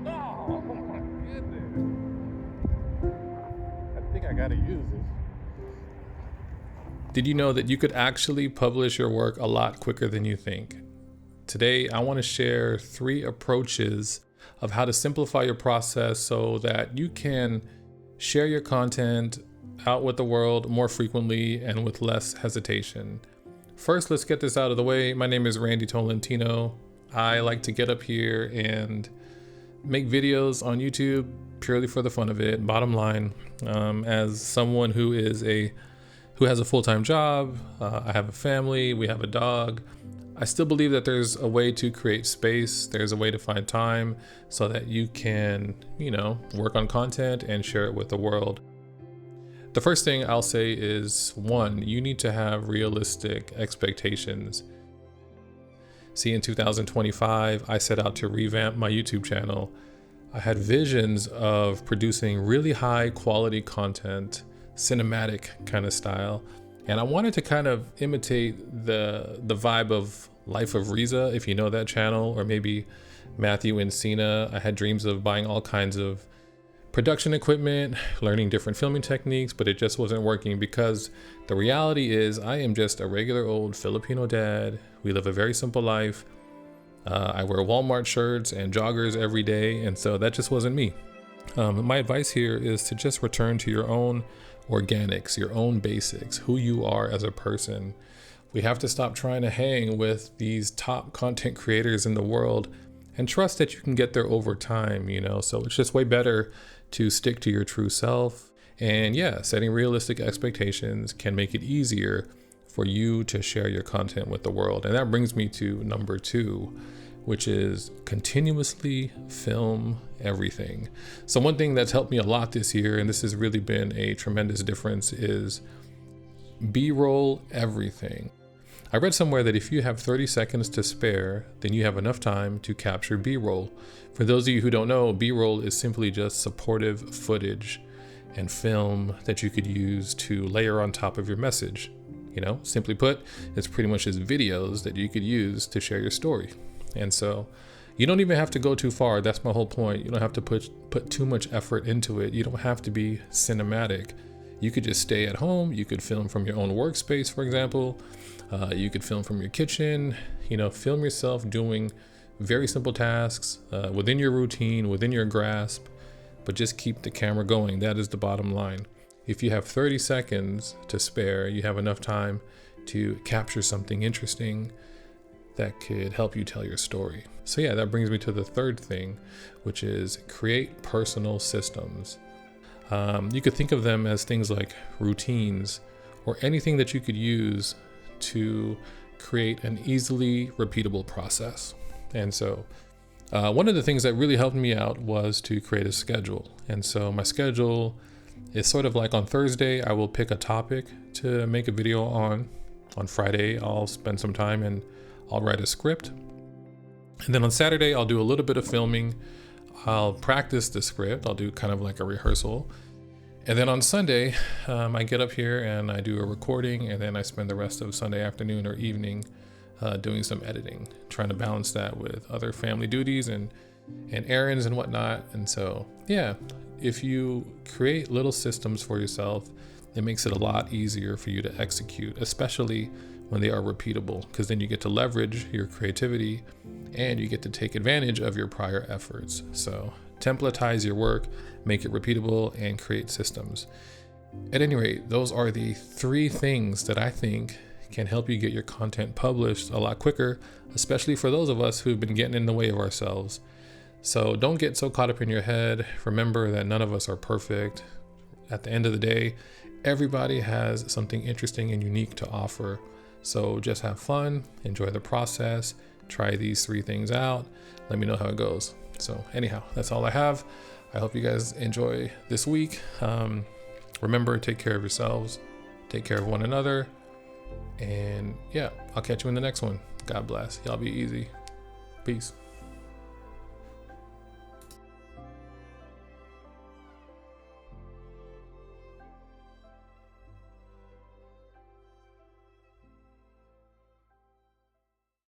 Oh my goodness. I think I gotta use this. Did you know that you could actually publish your work a lot quicker than you think? Today, I want to share 3 approaches of how to simplify your process so that you can share your content out with the world more frequently and with less hesitation. First, let's get this out of the way. My name is Randy Tolentino. I like to get up here and make videos on YouTube purely for the fun of it. Bottom line, as someone who has a full-time job, I have a family, we have a dog. I still believe that there's a way to create space. There's a way to find time so that you can, work on content and share it with the world. The first thing I'll say is 1, you need to have realistic expectations. See, in 2025, I set out to revamp my YouTube channel. I had visions of producing really high quality content, cinematic kind of style. And I wanted to kind of imitate the vibe of Life of Riza, if you know that channel, or maybe Matthew and Cena. I had dreams of buying all kinds of production equipment, learning different filming techniques, but it just wasn't working because the reality is I am just a regular old Filipino dad. We live a very simple life. I wear Walmart shirts and joggers every day, and so that just wasn't me. My advice here is to just return to your own organics, your own basics, who you are as a person. We have to stop trying to hang with these top content creators in the world and trust that you can get there over time, So it's just way better to stick to your true self. And yeah, setting realistic expectations can make it easier for you to share your content with the world. And that brings me to number 2, which is continuously film everything. So one thing that's helped me a lot this year, and this has really been a tremendous difference, is B-roll everything. I read somewhere that if you have 30 seconds to spare, then you have enough time to capture B-roll. For those of you who don't know, B-roll is simply just supportive footage and film that you could use to layer on top of your message. Simply put, it's pretty much just videos that you could use to share your story. And so you don't even have to go too far. That's my whole point. You don't have to put too much effort into it. You don't have to be cinematic. You could just stay at home. You could film from your own workspace, for example. You could film from your kitchen. Film yourself doing very simple tasks within your routine, within your grasp, but just keep the camera going. That is the bottom line. If you have 30 seconds to spare, you have enough time to capture something interesting that could help you tell your story. So yeah, that brings me to the 3rd thing, which is create personal systems. You could think of them as things like routines or anything that you could use to create an easily repeatable process. And so one of the things that really helped me out was to create a schedule. And so my schedule is sort of like on Thursday, I will pick a topic to make a video on. On Friday, I'll spend some time and I'll write a script. And then on Saturday, I'll do a little bit of filming. I'll practice the script. I'll do kind of like a rehearsal. And then on Sunday, I get up here and I do a recording, and then I spend the rest of Sunday afternoon or evening doing some editing, trying to balance that with other family duties and errands and whatnot. And so, yeah, if you create little systems for yourself, it makes it a lot easier for you to execute, especially when they are repeatable, because then you get to leverage your creativity and you get to take advantage of your prior efforts. So templatize your work, make it repeatable, and create systems. At any rate, those are the 3 things that I think can help you get your content published a lot quicker, especially for those of us who've been getting in the way of ourselves. So don't get so caught up in your head. Remember that none of us are perfect. At the end of the day, everybody has something interesting and unique to offer. So just have fun, enjoy the process, try these 3 things out. Let me know how it goes. So anyhow, that's all I have. I hope you guys enjoy this week. Remember, take care of yourselves, take care of one another. And yeah, I'll catch you in the next one. God bless. Y'all be easy. Peace.